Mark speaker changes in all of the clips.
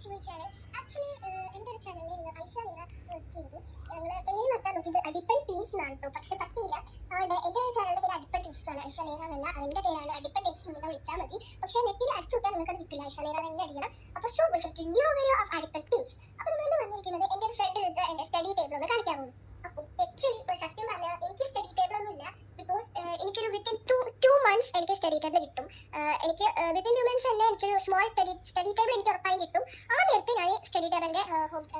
Speaker 1: To my channel. Actually എൻ്റെ ഒരു ചാനലിൽ ഇന്ന് ഐഷ ലീനാസ് നോക്കിയത് ഞങ്ങൾ പേര് മാറ്റാൻ നോക്കിയത് അടിപ്പൻ ടീംസ് എന്നാണ് കേട്ടോ. പക്ഷെ പറ്റിയില്ല. അതുകൊണ്ട് എൻ്റെ ഒരു ചാനലിൻ്റെ പേര് അടിപ്പൻ ടീംസ് ആണ്. ഐഷ ലീന എന്നല്ല, അതിൻ്റെ പേരാണ് അടിപ്പൻ ടീംസ് എന്ന് വിളിച്ചാൽ മതി. പക്ഷേ നെറ്റിൽ അടിച്ചുവിട്ടാൽ നിങ്ങൾക്ക് അത് കിട്ടില്ല. ഐഷ ലീന തന്നെ അടിക്കണം. അപ്പോൾ so welcome to new video of അടിപ്പൻ ടീംസ്. അപ്പോൾ നമ്മൾ വന്നിരിക്കുന്നത് എൻ്റെ ഒരു ഫ്രണ്ട് വെച്ച് എൻ്റെ സ്റ്റഡി ടേബിൾ ഒന്ന് കാണിക്കാൻ പോകുന്നു. അപ്പോൾ ആക്ച്വലി സത്യം പറഞ്ഞാൽ എനിക്ക് സ്റ്റഡി ടേബിൾ ഒന്നും ഇല്ല. ബിക്കോസ് എനിക്കൊരു വിത്തിൻ ടു മന്ത്സ് എനിക്ക് സ്റ്റഡി ടേബിൾ കിട്ടും. എനിക്ക് വിത്തിൻ 2 months തന്നെ എനിക്കൊരു സ്മോൾ സ്റ്റഡി ടേബിൾ എനിക്ക് ഉറപ്പായും കിട്ടും. ആ നേരത്തെ ഞാൻ സ്റ്റഡി ടേബിളിൻ്റെ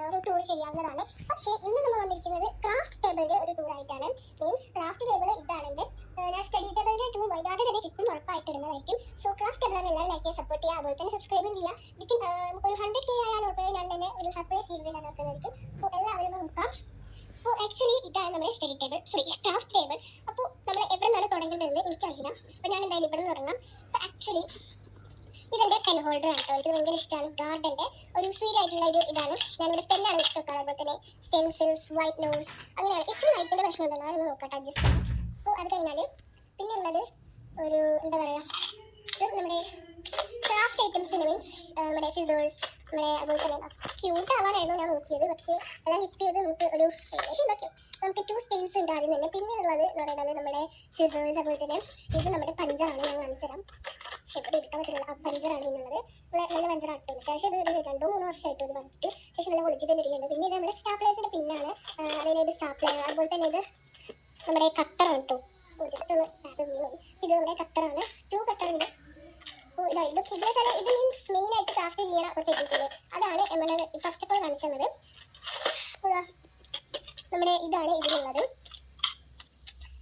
Speaker 1: ഒരു ടൂർ ചെയ്യാവുന്നതാണ്. പക്ഷേ ഇന്ന് നമ്മൾ വന്നിരിക്കുന്നത് ക്രാഫ്റ്റ് ടേബിളിൻ്റെ ഒരു ടൂർ ആയിട്ടാണ്. മീൻസ് ക്രാഫ്റ്റ് ടേബിൾ ഇതാണെങ്കിൽ ഞാൻ സ്റ്റഡി ടേബിളിൻ്റെ ടൂർ വൈകാതെ തന്നെ കിട്ടും, ഉറപ്പായിട്ട് ഇടുന്നതായിരിക്കും. സോ ക്രാഫ്റ്റ് ടേബിളാണ് എല്ലാവരും ലൈക്ക് ചെയ്യുക, സപ്പോർട്ട് ചെയ്യുക, അതുപോലെ തന്നെ സബ്സ്ക്രൈബും ചെയ്യുക. വിത്തിൻ ഒരു 100K ആയാൽ ഉറപ്പായും ഞാൻ തന്നെ ഒരു സർപ്രൈസ് ഗിവ് നടത്തുന്നതായിരിക്കും. സോ എല്ലാവരും നോക്കാം. അപ്പോൾ ആക്ച്വലി ഇതാണ് നമ്മുടെ study table, sorry craft table. അപ്പോൾ നമ്മൾ എവിടെ നിന്നാണ് തുടങ്ങേണ്ടതെന്ന് എനിക്കറിയില്ല. അപ്പോൾ ഞാൻ എന്തായാലും ഇവിടെ നിന്ന് തുടങ്ങാം. അപ്പോൾ ആക്ച്വലി ഇതെൻ്റെ പെൻ ഹോൾഡർ ആണ് കേട്ടോ. എനിക്ക് ഭയങ്കര ഇഷ്ടമാണ്. ഗാർഡൻ്റെ ഒരു സ്വീറ്റ് ആയിട്ടുള്ള ഒരു ഇതാണ്. ഞാനിവിടെ പെന്നാണ് ഇഷ്ടമൊക്കെ. അതുപോലെ തന്നെ സ്റ്റെൻസിൽസ്, വൈറ്റ് നോസ്, അങ്ങനെയാണ്. ഇച്ചിരി ലൈറ്റിൻ്റെ പ്രശ്നമുണ്ടല്ലോ, അതൊന്ന് നോക്കട്ടെ, അഡ്ജസ്റ്റ് ചെയ്യാം. അപ്പോൾ അത് കഴിഞ്ഞാൽ പിന്നെ ഉള്ളത് ഒരു എന്താ പറയുക, ഇത് നമ്മുടെ ക്രാഫ്റ്റ് ഐറ്റംസിന് മീൻസ് നമ്മുടെ സിസേഴ്സ്, നമ്മുടെ അതുപോലെ തന്നെ ക്യൂട്ട് ആവാനായിരുന്നു ഞാൻ നോക്കിയത്. പക്ഷേ എല്ലാം കിട്ടിയത് നമുക്ക് ഒരു ഏകദേശം ഇതൊക്കെ നമുക്ക് 2 സ്കെയിൽസ് ഉണ്ട് ആദ്യം തന്നെ. പിന്നെ ഉള്ളത് എന്ന് പറയുന്നത് നമ്മുടെ സിസേഴ്സ്, അതുപോലെ തന്നെ ഇത് നമ്മുടെ പഞ്ചറാണ്. ഞാൻ കാണിച്ചു തരാം. പക്ഷേ ഇവിടെ എടുക്കാൻ പറ്റില്ല. ആ പഞ്ചറാണ് ഇന്നുള്ളത്. നല്ല പഞ്ചറാണ് കേട്ടോ. അത്യാവശ്യം ഇത് 2-3 വർഷമായിട്ട് ഇത് വന്നിട്ട് അത്യാവശ്യം നല്ല ഒളിച്ചിട്ട് തന്നെ ഇരിക്കുന്നുണ്ട്. പിന്നെ ഇത് നമ്മുടെ സ്റ്റാപ്ലേഴ്സിൻ്റെ പിന്നാണ്. അതിന് ഇത് സ്റ്റാപ്ലർ, അതുപോലെ തന്നെ ഇത് നമ്മുടെ കട്ടറാണ് കേട്ടോ. ജസ്റ്റ് ഒന്ന് ഇത് നമ്മുടെ കട്ടറാണ്. 2 കട്ടറുണ്ട്. ഇത് മീൻസ് മെയിൻ ആയിട്ട് ക്രാഫ്റ്റ് ചെയ്യുന്ന കുറച്ച് ഐറ്റംസ് ഇല്ലേ, അതാണ് നമ്മൾ ഫസ്റ്റ് ഓഫ് ഓൾ കാണിച്ചു തന്നത്. നമ്മുടെ ഇതാണ് ഇതിലുള്ളത്.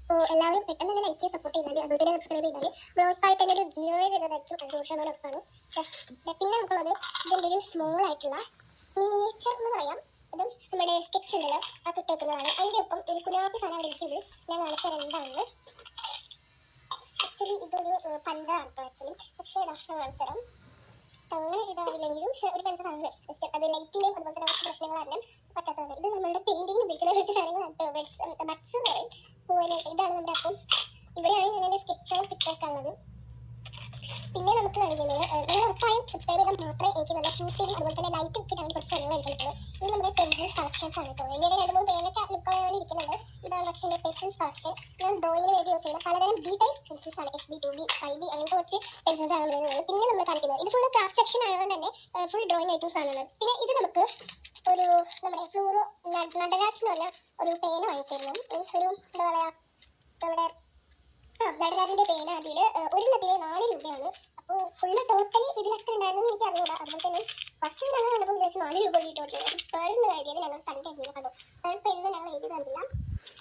Speaker 1: അപ്പോൾ എല്ലാവരും പെട്ടെന്ന് തന്നെ ലൈക്ക് ചെയ്ത് സപ്പോർട്ട് ചെയ്താൽ, അതുപോലെ തന്നെ സബ്സ്ക്രൈബ് ചെയ്താൽ ഉറപ്പായിട്ട് തന്നെ ഒരു ഗീവ് അവേ ചെയ്യുന്നതായിരിക്കും. 100% ഉറപ്പാണ്. പിന്നെ നമുക്കുള്ളത് ഇതിൻ്റെ ഒരു സ്മോൾ ആയിട്ടുള്ള മിനിയേച്ചർ എന്ന് പറയാം. ഇതും നമ്മുടെ സ്കെച്ച് ഉണ്ടല്ലോ, ആ കിട്ടുന്നതാണ്. അതിൻ്റെ ഒപ്പം ഒരു കുനാപ്പി സാധനം അവിടെ ഇരിക്കുന്നത് ഞാൻ കാണിച്ച രണ്ടാണ്. ആക്ച്വലി ഇതൊരു പഞ്ചറാണ് കേട്ടോ ആക്ച്വലി. പക്ഷേ കാണിച്ചുതരാം. അങ്ങനെ ഇതാവില്ലെങ്കിലും ഒരു പെൻസിലാണ്. പക്ഷേ അത് ലൈറ്റിൻ്റെയും അതുപോലെ തന്നെ കുറച്ച് പ്രശ്നങ്ങൾ കാരണം പറ്റാത്തതാണ്. ഇത് നമ്മളുടെ പെയിൻറ്റിങ്ങിന് ഉപയോഗിക്കുന്ന കുറച്ച് സാധനങ്ങളാണ് കേട്ടോ. ബഡ്സ് എന്ന് പറയും. ഇതാണ് നമ്മുടെ. അപ്പം ഇവിടെയാണ് ഞാൻ എൻ്റെ സ്കെച്ചുകൾ പിക്ചറൊക്കെ. പിന്നെ നമുക്ക് കാണിക്കുന്നത്, നിങ്ങൾ ഉറപ്പായും സബ്സ്ക്രൈബ് ചെയ്താൽ മാത്രമേ എനിക്ക് നല്ല ഷൂട്ടിങ് അതുപോലെ തന്നെ ലൈറ്റ് ഒക്കെ വേണ്ടി കുറച്ച് സാധനങ്ങൾ എനിക്ക് കിട്ടുള്ളൂ. ഇത് നമ്മുടെ പെൻസിൽസ് കളക്ഷൻസ് ആണ് കേട്ടോ. എൻ്റെ 2-3 പേനൊക്കെ ലുക്കാൻ വേണ്ടി ഇരിക്കുന്നുണ്ട്. ഇതാണ് പക്ഷേ എൻ്റെ പെൻസിൽസ് കളക്ഷൻ. ഞാൻ ഡ്രോയിങ്ങിന് വേണ്ടി യൂസ് ചെയ്യുന്ന പലതരം ബി ടൈപ്പ് പെൻസിൽസ് ആണ്. HB, 2B, 5B അങ്ങനത്തെ കുറച്ച് പെൻസിൽസ് ആണ് നമ്മൾ. പിന്നെ നമ്മൾ കാണിക്കുന്നത് ഇത് ഫുൾ ക്രാഫ്റ്റ് സെക്ഷൻ ആയതുകൊണ്ട് തന്നെ ഫുൾ ഡ്രോയിങ് ഐറ്റംസ് ആണുള്ളത്. പിന്നെ ഇത് നമുക്ക് ഒരു നമ്മുടെ ഫ്ലൂറോ നടരാജ് എന്ന് പറഞ്ഞ ഒരു പേന വാങ്ങിച്ചിരുന്നു. മീൻസ് ഒരു എന്താ പറയുക, നമ്മുടെ നടരാജിൻ്റെ പേന. അതിൽ ഒരെണ്ണത്തിന് 4 രൂപയാണ്. അപ്പോൾ ഫുള്ള് ടോട്ടലി ഇതിലൊക്കെ ഉണ്ടായിരുന്നു എനിക്ക് അറിഞ്ഞൂടാ. അതുപോലെ തന്നെ ഫസ്റ്റ് ഞങ്ങൾ കണ്ടപ്പോൾ വിചാരിച്ചു 4 രൂപ കിട്ടുമല്ലോ. പേരെന്ന് എഴുതിയത് ഞങ്ങൾ കണ്ടിരുന്നില്ല കണ്ടോ. പെണ്ണ് ഞങ്ങൾ എഴുതി തന്നില്ല.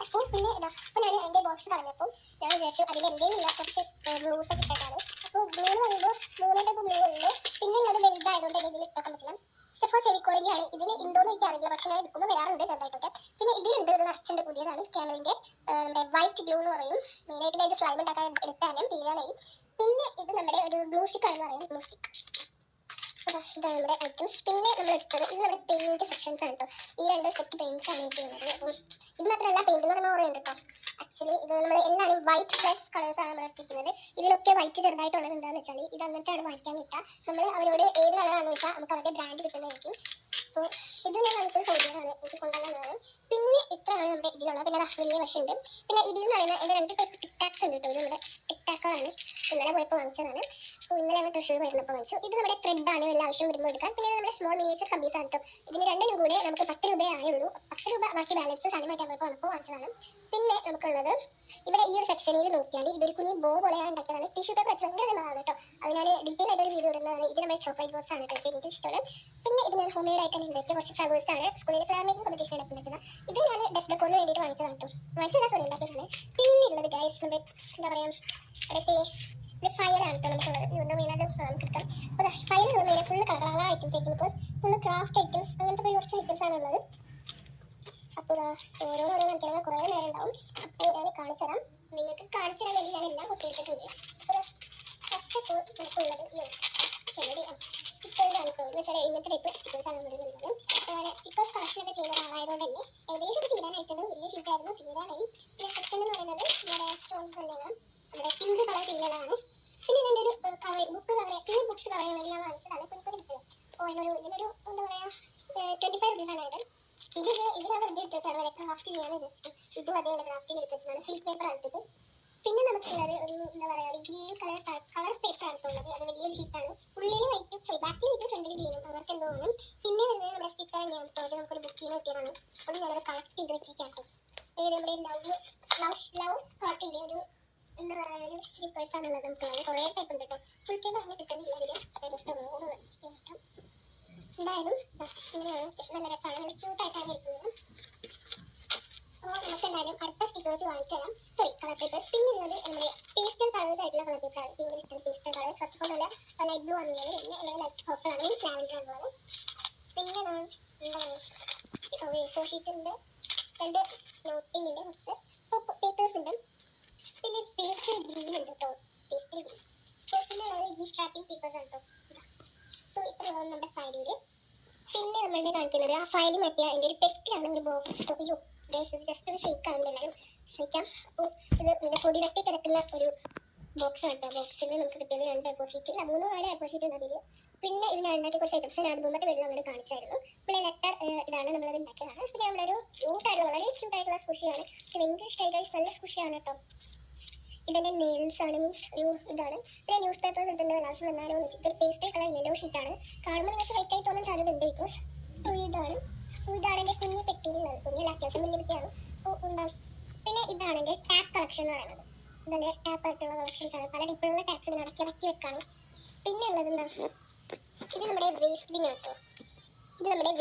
Speaker 1: അപ്പോൾ പിന്നെ അപ്പോൾ ഞാൻ എൻ്റെ ബോക്സ് കളഞ്ഞപ്പോൾ ഞാൻ വിചാരിച്ചു അതിൽ എന്തെങ്കിലും കുറച്ച് ഗ്ലൂസ് ഒക്കെ ഇട്ടിട്ടാണ്. അപ്പോൾ ഗ്ലൂ എന്ന് പറയുമ്പോൾ 3 ടൈപ്പ് ഗ്ലൂ ഉണ്ട്. പിന്നെ ഉള്ളത് വലുതായതുകൊണ്ട് ഇതിൽ ഇട്ടൊക്കെ പറ്റില്ല. സ്റ്റെപ്പ് ഫെവിക്കോളിൻ്റെ ആണ്. ഇതിൽ ഉണ്ടോയെന്ന് എനിക്ക് അറിയില്ല, പക്ഷേ ഞാൻ എടുക്കുമ്പോൾ വരാറുണ്ട് ചെറുതായിട്ടൊക്കെ. പിന്നെ ഇതിലുണ്ട്, ഇത് നിറച്ചുണ്ട്, പുതിയതാണ്. ക്യാമലിൻ്റെ നമ്മുടെ വൈറ്റ് ഗ്ലൂ എന്ന് പറയും. മെയിനായിട്ട് അതിൻ്റെ സ്ലൈം ഉണ്ടാക്കാൻ എടുത്താലും തീരാനായി. പിന്നെ ഇത് നമ്മുടെ ഒരു ഗ്ലൂ സ്റ്റിക്ക് ആണെന്ന് പറയും. ഗ്ലൂ സ്റ്റിക്ക് ഇതാണ് നമ്മുടെ ഐറ്റംസ്. പിന്നെ നമ്മൾ എടുത്തത് ഇത് നമ്മുടെ പെയിൻറ്റ് സെക്ഷൻസ് ആണ് കേട്ടോ. ഈ 2 സെറ്റ് പെയിൻറ്റ്സ് ആണ് എനിക്ക് ചെയ്യുന്നത്. അപ്പം ഇത് മാത്രമല്ല, പെയിൻറ്റ് എന്ന് പറയുമ്പോൾ ഓറയുണ്ട് കേട്ടോ. ആക്ച്വലി ഇത് നമ്മൾ എല്ലാവരും വൈറ്റ് പ്ലസ് കളേഴ്സാണ് നമ്മൾ എത്തിക്കുന്നത്. ഇതിലൊക്കെ വൈറ്റ് ചെറുതായിട്ടുള്ളത് എന്താണെന്ന് വെച്ചാൽ ഇത് അങ്ങനത്തെയാണ് വാങ്ങിക്കാൻ കിട്ടുക. നമ്മൾ അവരോട് ഏത് കളറാണെന്ന് വെച്ചാൽ നമുക്ക് അവരുടെ ബ്രാൻഡ് കിട്ടുന്നതായിരിക്കും. അപ്പോൾ ഇത് ഞാൻ കാണിച്ചത് സൗദിയാണ് എനിക്ക് കൊണ്ടുവന്നതാണ്. പിന്നെ ഇത്രയാണ് നമ്മുടെ ഇതിലുള്ളത്. പിന്നെ വലിയ വശമുണ്ട്. പിന്നെ ഇതിൽ നിന്ന് പറയുന്ന എൻ്റെ 2 ടൈപ്പ് ടിക്ടാക്സ് ഉണ്ട് കേട്ടോ. ഇത് നമ്മുടെ ടിക്ടാക്കുകളാണ്. ഇന്നലെ പോയപ്പോൾ വാങ്ങിച്ചതാണ്. അപ്പോൾ ഇന്നലെയാണ് തൃശ്ശൂർ വരുന്നപ്പോൾ വാങ്ങിച്ചു. ഇത് നമ്മുടെ ത്രെഡാണ്, എല്ലാ ആവശ്യം വരുമ്പോൾ എടുക്കാം. പിന്നെ നമ്മുടെ സ്മോൾ മിനിയേച്ചർ കമ്പീസ് ആണ് കേട്ടോ. ഇതിന് 2-നും കൂടെ നമുക്ക് 10 രൂപയേ ആയുള്ളൂ. 10 രൂപ ബാക്കി ബാലൻസ് സാധനം മാറ്റാൻ പോയപ്പോൾ വന്നപ്പോൾ വാങ്ങിച്ചതാണ്. പിന്നെ നമുക്കുള്ളത് ഇവിടെ ഈ ഒരു സെക്ഷനിൽ നോക്കിയാൽ ഇതൊരു കുഞ്ഞ് ബോ പോലെയാണ് ഉണ്ടാക്കിയതാണ്. ടിഷ്യൂ പേപ്പർ വെച്ച് ഭയങ്കര നല്ലതാണ് കേട്ടോ. അത് ഞാൻ ഡീറ്റെയിൽ ആയിട്ടൊരു വീഡിയോ ഇടുന്നതാണ്. ഇത് നമ്മുടെ ചോക്ലേറ്റ് ബോക്സ് ആണ് കേട്ടോ. എനിക്ക് ഇഷ്ടമാണ്. പിന്നെ ഇത് ഞാൻ ഹോം മെയ്ഡ് ആയിട്ടാണ് ഉണ്ടാക്കിയ കുറച്ച് ഫ്ലവേഴ്സ് ആണ്. സ്കൂളിൽ ഫ്ലവർ മേക്കിംഗ് കോമ്പറ്റീഷൻ നടക്കുന്നത്. ഇത് ഞാൻ ഡെസ്ക് ഡെക്കോറിന് വേണ്ടിയിട്ട് വാങ്ങിച്ചതാണ് കേട്ടോ. വാങ്ങിച്ചതാ സോറി ഉണ്ടാക്കിയതാണ്. പിന്നെ ഉള്ളത് ഗൈസ് നമ്മുടെ എന്താ പറയുക, ഫയർ ആണ് കേട്ടോ. നമുക്കുള്ളത് ഇതൊന്നും മെയിനായിട്ട് നമുക്ക് എടുക്കാം. അപ്പോൾ ഫയർ മെയിനായിട്ട് ഫുള്ള് കളർ ഐറ്റംസ് ആയിരിക്കും. ബിക്കോസ് ഫുള്ള് ക്രാഫ്റ്റ് ഐറ്റംസ് അങ്ങനത്തെ കുറച്ച് ഐറ്റംസ് ആണ് ഉള്ളത്. അപ്പോൾ ഓരോരോ കാണിക്കാൻ കുറേ നേരം ഉണ്ടാവും. അപ്പോൾ ഞാൻ കാണിച്ചു തരാം. നിങ്ങൾക്ക് കാണിച്ചു തരാൻ വേണ്ടി ഞാൻ എല്ലാം കുത്തിയിട്ടിട്ടുണ്ട്. അപ്പോൾ ഫസ്റ്റ് ഓഫ് ഓൾ നമുക്കുള്ളത് സ്റ്റിക്കേഴ്സാണ് കേട്ടോ. എന്ന് വെച്ചാൽ ഇങ്ങനത്തെ ടൈപ്പ് സ്റ്റിക്കേഴ്സാണ് നമ്മുടെ ഉള്ളത്. സ്റ്റിക്കേഴ്സ് കളക്ഷനൊക്കെ ചെയ്യുന്ന ആളായതുകൊണ്ട് തന്നെ ഏകദേശം തീരാനായിട്ടുണ്ട്. വലിയ ഷീറ്റായിരുന്നു, തീരാനായി. പിന്നെ സെക്കൻഡ് എന്ന് പറയുന്നത് നമ്മുടെ സ്റ്റോൺസ് തന്നെയാണ്. നമ്മുടെ പിങ്ക് കളർ പിന്നുകളാണ്. പിന്നെ ഇതിൻ്റെ ഒരു cover, book cover, 2 books cover ചെയ്യാൻ വേണ്ടി ഞാൻ വാങ്ങിച്ചതാണ്. കുഞ്ഞു കിട്ടും. അപ്പോൾ ഇതിനൊരു എന്താ അതേപോലെ ക്രാഫ്റ്റിംഗ് എടുത്ത് വെച്ചതാണ്. സിൽക്ക് പേപ്പർ എടുത്തിട്ട് പിന്നെ നമുക്കുള്ളത് ഒരു എന്താ പറയുക ഒരു ഗ്രീൻ കളർ പേപ്പർ എടുത്തുള്ളത്. അത് വലിയൊരു ഷീറ്റാണ്. ഉള്ളിൽ വൈറ്റ് ബാക്കിൽ വൈറ്റും ഫ്രണ്ടിൽ ഗ്രീനും അവർക്ക് എന്തോ വേണം. പിന്നെ വരുന്നത് നമ്മുടെ സ്റ്റിക്കർ തന്നെയാണ്. അത് നമുക്കൊരു ബുക്കിൽ നിന്ന് കിട്ടിയതാണ്. അത് ഞാനത് കളക്ട് ചെയ്ത് വെച്ചിരിക്കാട്ടോ. നമ്മുടെ ലവ് ഹാർട്ടിൻ്റെ ഒരു എന്താ പറയുക ഒരു സ്റ്റിക്കേഴ്സാണുള്ളത്. നമുക്കുള്ളത് കുറേ ടൈപ്പ് ഉണ്ട് കേട്ടോ. ഫുൾ ടൈം അങ്ങനെ കിട്ടുന്നില്ല ഇതിൽ. ജസ്റ്റ് ഒന്നുകൂടെ അഡ്ജസ്റ്റ് ചെയ്യാം കേട്ടോ. എന്തായാലും ഇങ്ങനെയാണ്. നല്ല രസമാണ്. നല്ല ക്യൂട്ടായിട്ടാണ് ഇരിക്കുന്നത്. അപ്പോൾ നമുക്ക് എന്തായാലും അടുത്ത സ്റ്റിക്കേഴ്സ് കാണിച്ചു തരാം. Sorry, colour papers. പിന്നെ ഉള്ളത് നമ്മുടെ പേസ്റ്റൽ കളേഴ്സ് ആയിട്ടുള്ള കളർ പേപ്പറാണ്. പിങ്ക് ഇഷ്ടം pastel colours. First of all നല്ല ലൈറ്റ് ബ്ലൂ ആണുള്ളത്. പിന്നെ ലൈറ്റ് പർപ്പിൾ ആണ്, മീൻസ് ലാവൻഡർ ആണുള്ളത്. പിന്നെ എന്താണ് ഫോർ ഷീറ്റ് ഉണ്ട്, രണ്ട് നോട്ടിങ്ങിൻ്റെ കുറച്ച് പേപ്പേഴ്സ് ഉണ്ട്. പിന്നെ പേസ്റ്റൽ ഗ്രീൻ ഉണ്ട് കേട്ടോ. Pastel green. സോ പിന്നെ ഉള്ളത് ഗിഫ്റ്റ് റാപ്പിംഗ് പേപ്പേഴ്സ് ആണ് കേട്ടോ. സോ ഇത്രയാണ് നമ്മുടെ ഫയലിൽ. പിന്നെ നമ്മളുടെ കാണിക്കുന്നത് ആ ഫയൽ മറ്റേ അതിൻ്റെ ഒരു പെട്ടിയാണ്. ഒരു ബോക്സ്. അയ്യോ ജസ്റ്റ് ഒരു ഷേക്ക് ആകുമ്പോൾ എല്ലാവരും ശ്രമിക്കാം. അപ്പോൾ ഇത് നമ്മുടെ പൊടി തട്ടി കിടക്കുന്ന ഒരു ബോക്സ് ആണ് കേട്ടോ. ബോക്സിൽ നമുക്ക് കിട്ടിയത് 2 A4 ഷീറ്റ്, 3 A4 ഷീറ്റ് ഉണ്ട് അതിൽ. പിന്നെ ഇതിനകത്ത് കുറച്ച് ഐറ്റംസ് ഞാൻ മുമ്പത്തെ വീട്ടിൽ നമ്മൾ കാണിച്ചായിരുന്നു. പിന്നെ ലെറ്റർ ഇതാണ്, നമ്മളത് ഉണ്ടാക്കിയതാണ്. പിന്നെ നമ്മളൊരു ക്യൂട്ടായിട്ടുള്ള വളരെ ക്യൂട്ടായിട്ടുള്ള സ്കുഷിയാണ്. എനിക്ക് ഭയങ്കര ഇഷ്ടമായിട്ട് നല്ല സ്കുഷിയാണ് കേട്ടോ. ഇതിൻ്റെ നെയിൽസ് ആണ്, മീൻസ് ഒരു ഇതാണ്. പിന്നെ ന്യൂസ് പേപ്പേഴ്സ് ഇട്ടുണ്ട്. ആവശ്യം വന്നാലോ ഇതൊരു പേസ്റ്റൽ കളർ യെല്ലോ ഷീറ്റാണ്. കാണുമ്പോൾ നിങ്ങൾക്ക് വൈറ്റ് ആയി തോന്നാൻ സാധ്യതയുണ്ട്. ബിക്കോസ് ഇതാണ് എൻ്റെ കുഞ്ഞി പെട്ടിയിലുള്ളത്. കുഞ്ഞിൽ അത്യാവശ്യം വലിയ പെട്ടിയാണ്. പിന്നെ ഇതാണ് എൻ്റെ ടാപ്പ് കളക്ഷൻ എന്ന് പറയുന്നത്. ഇതിൻ്റെ ടാപ്പ് ആയിട്ടുള്ള കളക്ഷൻസ് ആണ്. പല ടൈപ്പിലുള്ള ടാപ്സ് ഇങ്ങനെ ഇറക്കി വെക്കാനും. പിന്നെ ഉള്ളത് എന്താ, ഇത് നമ്മുടെ വേസ്റ്റ് ബിൻ ആട്ടോ. ഇത് നമ്മുടെ